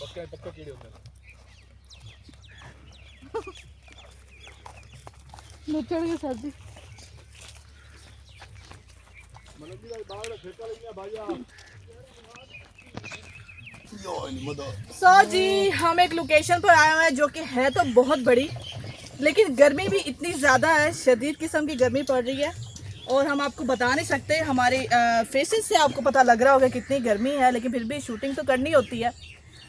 पक्के पक्के कीड़े होते हैं। चढ़ गए सर जी। सो जी हम एक लोकेशन पर आए हुए हैं जो कि है तो बहुत बड़ी, लेकिन गर्मी भी इतनी ज़्यादा है, शदीद किस्म की गर्मी पड़ रही है और हम आपको बता नहीं सकते। हमारे फेसेस से आपको पता लग रहा होगा कितनी गर्मी है, लेकिन फिर भी शूटिंग तो करनी होती है।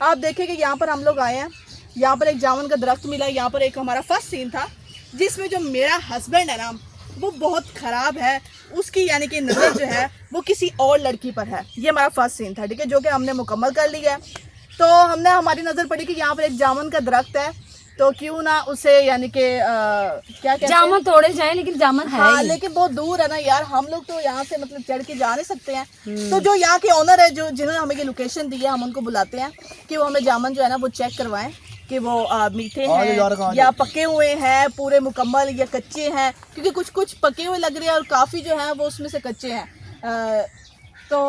आप देखें कि यहाँ पर हम लोग आए हैं, यहाँ पर एक जामुन का दरख्त मिला। यहाँ पर एक हमारा फर्स्ट सीन था जिसमें जो मेरा हस्बैंड है ना वो बहुत ख़राब है, उसकी यानी कि नज़र जो है वो किसी और लड़की पर है। ये हमारा फर्स्ट सीन था, ठीक है, जो कि हमने मुकम्मल कर लिया है। तो हमारी नज़र पड़ी कि यहाँ पर एक जामुन का दरख्त है, तो क्यों ना उसे यानी कि क्या कहते हैं, जामुन तोड़े जाए, लेकिन जामुन है हाँ, लेकिन बहुत दूर है ना यार, हम लोग तो यहाँ से मतलब चढ़ के जा नहीं सकते हैं। तो जो यहाँ के ओनर है, जो जिन्होंने हमें ये लोकेशन दी है, हम उनको बुलाते हैं कि वो हमें जामुन जो है ना वो चेक करवाएं कि वो मीठे हैं या पके हुए हैं पूरे मुकम्मल या कच्चे हैं, क्योंकि कुछ कुछ पके हुए लग रहे हैं और काफ़ी जो है वो उसमें से कच्चे हैं। तो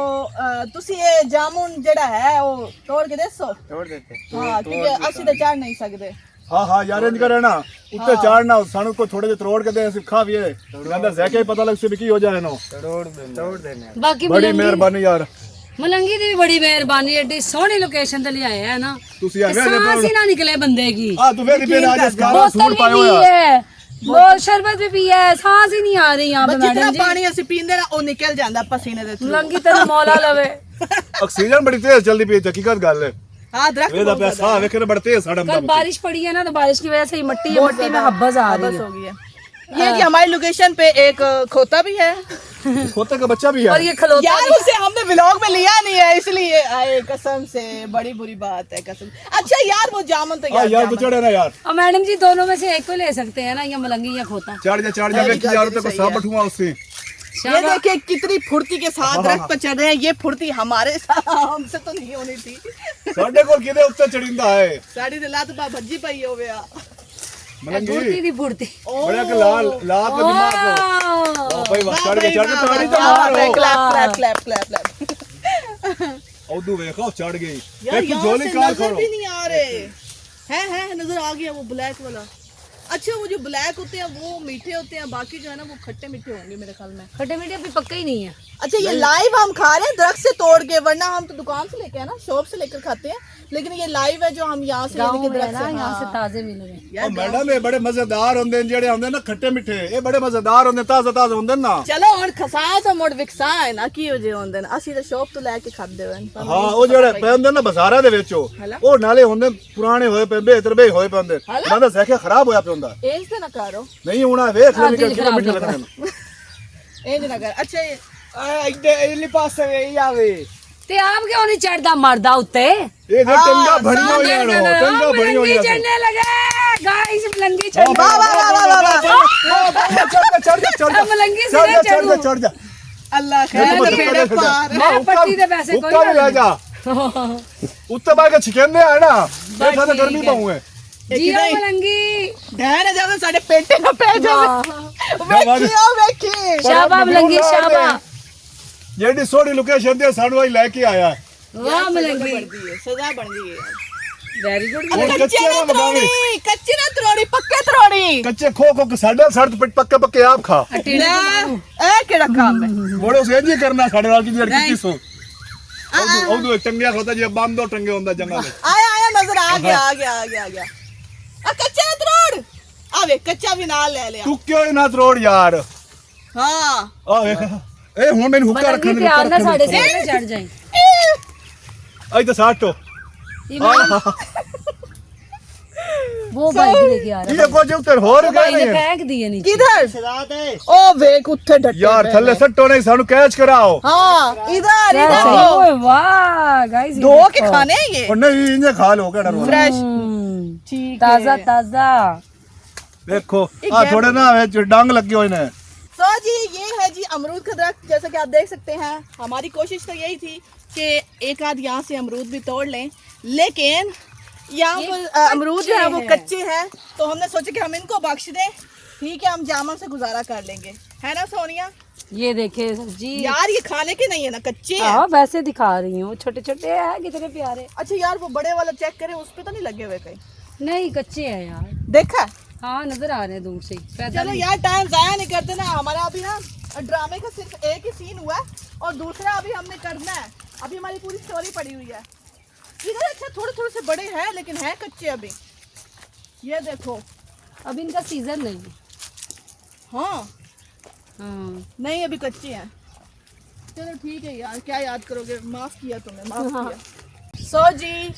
तुसी ये जामुन जड़ा है वो तोड़ के दसो। तोड़ देते। हाँ, क्योंकि असि तो चढ़ नहीं सकते। हाँ हाँ यार इंज करे ना उत्ते चढ़ना सानू को थोड़े जे तोड़ के दे सिखा भी है गंदा जैके पता लग से भी की हो जाए नो तोड़ देने। बाकी बड़ी मेहरबानी यार मलंगी दी भी बड़ी मेहरबानी, एडी सोहनी लोकेशन ते ले आए है ना, तुसी आवे सांस ही ना निकले बंदे की। हां तू वेरी पे आज इसका बोतल सूट भी पायो पी यार है, वो शरबत भी पिया है, सांस ही नहीं आ रही यहाँ पे जितना मैडम जी। पानी असि पींदे ना वो निकल जाता पसीने दे थ्रू। मलंगी तेरा मौला लवे। ऑक्सीजन बड़ी तेज चलदी पई हकीकत गल है। हाँ, दरख्त वेदा पैसा वेखे बड़े तेज सड़म कल बारिश पड़ी है ना, तो बारिश की वजह से ही मट्टी में हब्बस आ रही हो है। गई है। ये जी हमारी लोकेशन पे एक खोता भी है खोते का बच्चा भी है और ये खलोता यार, उसे हमने व्लॉग में लिया नहीं है इसलिए आए, कसम से बड़ी बुरी बात है कसम। अच्छा यार वो जामुन तो हां यार तो चढ़े ना यार। और मैडम जी दोनों में से एक को ले सकते हैं ना, या मलंगी या खोता। चढ़ जा वेखी यार ते को सब बठुआ उससे। ये देखिए कितनी फुर्ती के साथ दरख्त पर चढ़ रहे हैं। ये फुर्ती हमारे साथ हमसे तो नहीं होनी थी। साडे कोल किदे उत्ते चढ़िंदा है साड़ी ते लात बा भज्जी पई होवे आ फुर्ती दी फुर्ती। बड़ा के लाल लाल का दिमाग हो ओ भाई चढ़ के ताड़ी तो मारो। Clap clap clap clap. औदू देखो चढ़ गई यार एक यहाँ झोली से कार नजर करो भी नहीं आ रहे हैं नजर आ गया वो ब्लैक वाला। अच्छा वो जो ब्लैक होते हैं वो मीठे होते हैं, बाकी जो है ना वो खट्टे मीठे होंगे मेरे ख्याल में। खट्टे मीठे अभी पक्का ही नहीं है। अच्छा ये लाइव हम खा रहे हैं दरख्त से तोड़ के, वरना हम तो दुकान से लेके है ना शॉप से लेकर खाते हैं, लेकिन ये लाइव है जो हम यहाँ से गाँव लेके में दरख्त ना से। यहाँ से ताजे मिल रहे। ओ मैडम ये बड़े मजेदार होंदे जेड़े होंदे ना खट्टे मिठे ये बड़े मजेदार होंदे ताजा ताजा होंदे ना। चलो और खसा तो मुड़ विकसा है ना की जे होंदे ना, असि तो शॉप तो लेके खाते हैं। हां ओ जेड़े पे होंदे ना बाजारा दे विच ओ नाले होंदे पुराने होए पे बेहतर बे होए पे होंदे ना सैके खराब होया पे होंदा एज से ना करो नहीं होना वेख ले कितने मिठे लगने एज ना कर। अच्छा इधर पास में आवे ते आप क्यों नहीं चढ़दा मरदा उत्ते? ये जो टंगा भरी हो यारो टंगा भरी हो मलंगी यारो चढ़ने लगे गाइस, मलंगी चढ़ वाह वाह वाह वाह वाह। मलंगी से चढ़ू। चढ़ जा अल्लाह खैर बेड़े पार। मैं पट्टी दे पैसे कोई ऊपर ले जा उत्ते बाय के छिकेंदे है ना देखा तो गर्मी पाऊं है जियो मलंगी ध्यान जावे साडे पेटे ना पे जावे। वेखी शाबा मलंगी शाबा। जेडी सोडी लोकेशन दे साडू आई लेके आया है। वाह मलंगी सजा बन गई है। Very good. और कच्चे ना लगावे कच्ची ना त्रोड़ी पक्के त्रोड़ी। कच्चे खो खो के साडे सड़त पक्के पक्के आप खा ए केड़ा काम है बड़ो से जी करना साडे वाल की जेड़ किती सो औदू एक टंगिया होता जे बांधो टंगे होंदा जंगल में। आया आया नजर आ गया आ गया आ गया आ गया। आ कच्चा ना त्रोड़ आवे कच्चा भी नाल ले लिया। तू क्यों ना तोड़ यार। हां आ देख ए हुन मैंने हुक्का रखने मलंगी प्यार ना साढ़े से चढ़ जाए। आई तो साटो वो बाइक लेके आ रहा ये को जो उतर हो रहा है, है फेंक दिए नीचे। किधर ओ वेख उठे डटे यार थल्ले सट्टो नहीं सानू कैच कराओ। हां इधर सही इधर ओए वाह गाइस, दो के खाने हैं ये और नहीं इन्हें खा लो क्या डरो फ्रेश। ठीक ताजा ताजा। देखो आ थोड़े ना वे डांग लगी हुई ने। तो जी ये है जी अमरूद का दरख्त, जैसा कि आप देख सकते हैं। हमारी कोशिश तो यही थी कि एक आध यहाँ से अमरूद भी तोड़ लें, लेकिन यहाँ पर अमरूद जो है वो कच्चे हैं, तो हमने सोचा कि हम इनको बख्श दें। ठीक है, हम जामुन से गुजारा कर लेंगे, है ना सोनिया? ये देखे जी। यार ये खाने के नहीं है ना, कच्चे हैं। हाँ वैसे दिखा रही हूँ, छोटे छोटे हैं कितने प्यारे। अच्छा यार वो बड़े वाला चेक करें, उस पे तो नहीं लगे हुए कहीं? नहीं कच्चे हैं यार, देखा? हाँ नजर आ रहे हैं दूर से। चलो यार टाइम जाया नहीं करते ना, हमारा अभी ना ड्रामे का सिर्फ एक ही सीन हुआ है और दूसरा अभी हमने करना है। अभी हमारी पूरी स्टोरी पड़ी हुई है इधर। अच्छा थोड़े थोड़े से बड़े हैं लेकिन हैं कच्चे अभी। ये देखो अभी इनका सीजन नहीं है। हाँ हाँ नहीं अभी कच्चे हैं। चलो ठीक है यार, क्या याद करोगे, माफ किया तुमने, माफ किया। सो जी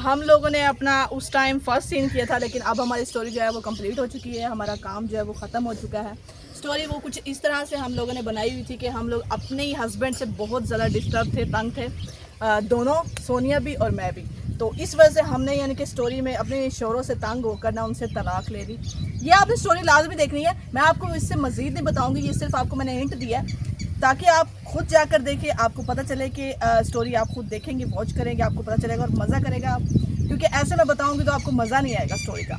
हम लोगों ने अपना उस टाइम फर्स्ट सीन किया था, लेकिन अब हमारी स्टोरी जो है वो कंप्लीट हो चुकी है। हमारा काम जो है वो ख़त्म हो चुका है। स्टोरी वो कुछ इस तरह से हम लोगों ने बनाई हुई थी कि हम लोग अपने ही हस्बैंड से बहुत ज़्यादा डिस्टर्ब थे, तंग थे, दोनों, सोनिया भी और मैं भी। तो इस वजह से हमने यानी कि स्टोरी में अपने शोरों से तंग होकर ना उनसे तलाक ले ली। ये आपने स्टोरी लाजमी देखनी है, मैं आपको इससे मज़ीद नहीं बताऊंगी, ये सिर्फ आपको मैंने हिंट दिया है ताकि आप खुद जाकर देखिए, आपको पता चले कि स्टोरी आप खुद देखेंगे, वॉच करेंगे, आपको पता चलेगा और मज़ा करेगा आप, क्योंकि ऐसे मैं बताऊंगी तो आपको मज़ा नहीं आएगा स्टोरी का।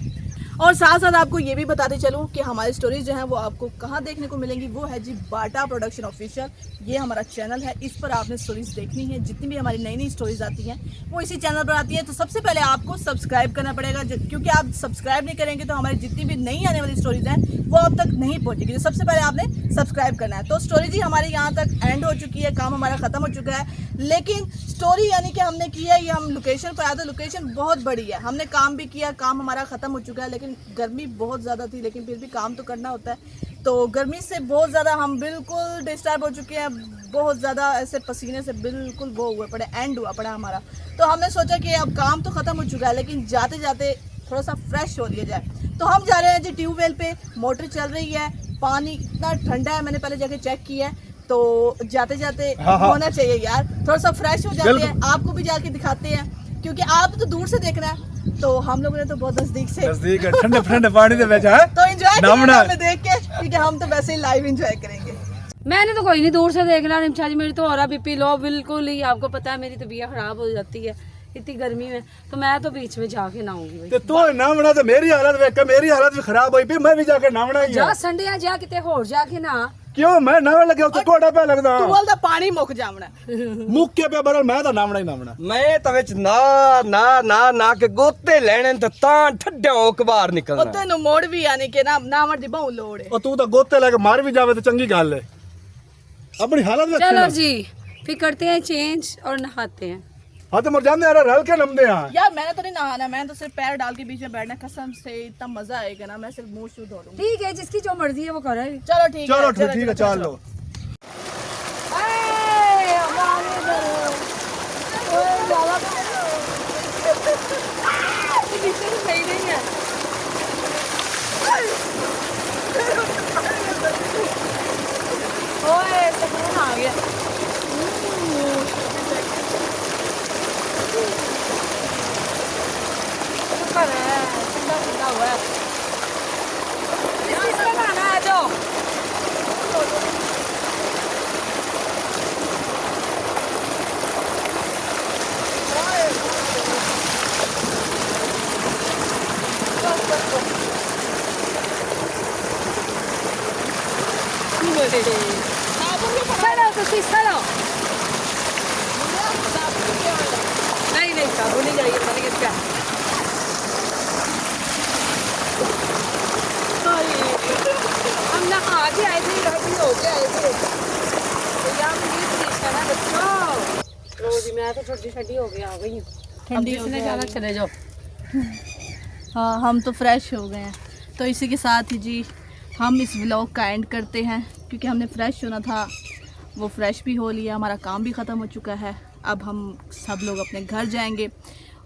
और साथ साथ आपको ये भी बताते चलूँ कि हमारी स्टोरीज जो हैं वो आपको कहाँ देखने को मिलेंगी, वो है जी बाटा प्रोडक्शन ऑफिशियल। ये हमारा चैनल है, इस पर आपने स्टोरीज देखनी है। जितनी भी हमारी नई नई स्टोरीज आती हैं वो इसी चैनल पर आती है। तो सबसे पहले आपको सब्सक्राइब करना पड़ेगा, क्योंकि आप सब्सक्राइब नहीं करेंगे तो हमारी जितनी भी नई आने वाली स्टोरीज हैं वो अब तक नहीं पहुँचेगी। तो सबसे पहले आपने सब्सक्राइब करना है। तो स्टोरी जी हमारी यहाँ तक एंड हो चुकी है, काम हमारा ख़त्म हो चुका है। लेकिन स्टोरी यानी कि हमने की है, ये हम लोकेशन पर आए थे, लोकेशन बहुत बड़ी है, हमने काम भी किया, काम हमारा ख़त्म हो चुका है। लेकिन गर्मी बहुत ज़्यादा थी, लेकिन फिर भी काम तो करना होता है। तो गर्मी से बहुत ज़्यादा हम बिल्कुल डिस्टर्ब हो चुके हैं, बहुत ज़्यादा ऐसे पसीने से बिल्कुल वो हुए पड़े, एंड हुआ पड़ा हमारा। तो हमने सोचा कि अब काम तो ख़त्म हो चुका है, लेकिन जाते जाते थोड़ा सा फ्रेश हो लिया जाए। तो हम जा रहे हैं जी ट्यूबवेल पे, मोटर चल रही है, पानी इतना ठंडा है, मैंने पहले जाके चेक किया है। तो जाते जाते होना चाहिए यार, थोड़ा सा फ्रेश हो जाते हैं, आपको भी जाके दिखाते हैं, क्योंकि आप तो दूर से देख रहे हैं, तो हम लोगों ने तो बहुत नजदीक से ठंडे ठंडे पानी दे बेचा है तो एंजॉय करेंगे हमें देख के, क्योंकि हम तो वैसे ही लाइव एंजॉय करेंगे। मैंने तो कोई नहीं दूर से देखना। निमशा जी मेरी तो हो रहा बीपी लो बिल्कुल ही, आपको पता है मेरी तबीयत खराब हो जाती है इतनी गर्मी में, तो मैं तो बीच में जाके नहाऊंगी भाई। ਤੇ ਤੂੰ ਨਾਵਣਾ ਤੇ ਮੇਰੀ ਹਾਲਤ ਵੇਖ ਕੇ ਮੇਰੀ ਹਾਲਤ ਵੀ ਖਰਾਬ ਹੋਈ ਪਈ, ਮੈਂ ਵੀ ਜਾ ਕੇ ਨਾਵਣਾ ਹੀ जा ਆ। संडे जा किते होर जाके ना, ਕਿਉਂ ਮੈਂ ਨਾਵਣ ਲੱਗਿਆ ਉੱਤੇ ਕੋੜਾ ਪਿਆ ਲੱਗਦਾ ਟੂਵਲ ਦਾ ਪਾਣੀ ਮੁੱਕ ਜਾਵਣਾ, ਮੁੱਕ ਕੇ ਪਿਆ ਬਰਲ, ਮੈਂ ਤਾਂ ਨਾਵਣਾ ਹੀ ਨਾਵਣਾ। ਮੈਂ ਤਾਂ ਵਿੱਚ ਨਾ ਨਾ ਨਾ ਨਾ ਕੇ ਗੋਤੇ ਲੈਣੇ ਤੇ ਤਾਂ ਠੱਡਿਆਂ ਹੋ ਕੇ ਬਾਹਰ ਨਿਕਲਣਾ। ਉੱਤੇ ਨੂੰ ਮੋੜ ਵੀ ਯਾਨੀ ਕਿ ਨਾ ਨਾਵਣ ਦੀ ਬਹੁਤ ਲੋੜ ਹੈ। ਉਹ ਤੂੰ ਤਾਂ ਗੋਤੇ ਲੈ ਕੇ ਮਾਰ ਵੀ ਜਾਵੇ ਤੇ ਚੰਗੀ ਗੱਲ ਹੈ। ਆਪਣੀ ਹਾਲਤ ਵੇਖ चलो जी फिर करते हैं चेंज और नहाते हैं। ਹਾਂ ਤੇ ਮਰ ਜਾਂਦੇ ਆ, ਰਲ ਕੇ ਨਮਦੇ ਆ। यार मैंने तो नहीं नहाना, मैंने तो सिर्फ पैर डाल के बीच में बैठना, कसम से इतना मजा आएगा ना, मैं सिर्फ मुंह शू धो लूंगी। ठीक है जिसकी जो मर्जी है वो करे। चलो ठीक है, ਚਲੋ ਠੀਕ ਹੈ, ਚੱਲ ਲੋ। सही नहीं है। ओए सुकून आ गया। शुक्र है ठंडा ठंडा हुआ है। इसमें नहाना है जो चलो तुसी चलो। नहीं नहीं साबुन नहीं जाइए, पता नहीं क्या हम नहा के आए थे, रेडी हो के आए थे, तो यहाँ मुझे ठीक है ना बच्चों। रोज मैं तो छोटी छोटी हो गई आ गई हूँ, ठंडी हो जिसने गई जाना चले जाओ। हाँ हम तो फ्रेश हो गए हैं। तो इसी के साथ ही जी हम इस व्लॉग का एंड करते हैं, क्योंकि हमने फ्रेश होना था, वो फ्रेश भी हो लिया, हमारा काम भी ख़त्म हो चुका है। अब हम सब लोग अपने घर जाएंगे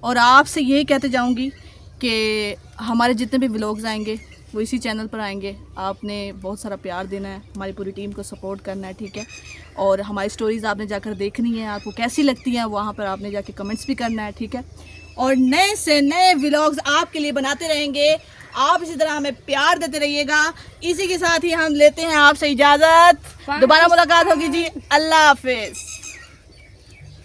और आपसे यही कहते जाऊंगी कि हमारे जितने भी व्लॉग्स आएंगे वो इसी चैनल पर आएंगे। आपने बहुत सारा प्यार देना है, हमारी पूरी टीम को सपोर्ट करना है, ठीक है। और हमारी स्टोरीज़ आपने जाकर देखनी है, आपको कैसी लगती हैं वहाँ पर आपने जाके कमेंट्स भी करना है, ठीक है। और नए से नए व्लॉग्स आपके लिए बनाते रहेंगे, आप इसी तरह हमें प्यार देते रहिएगा। इसी के साथ ही हम लेते हैं आपसे इजाज़त, दोबारा मुलाकात होगी जी, अल्लाह हाफिज़।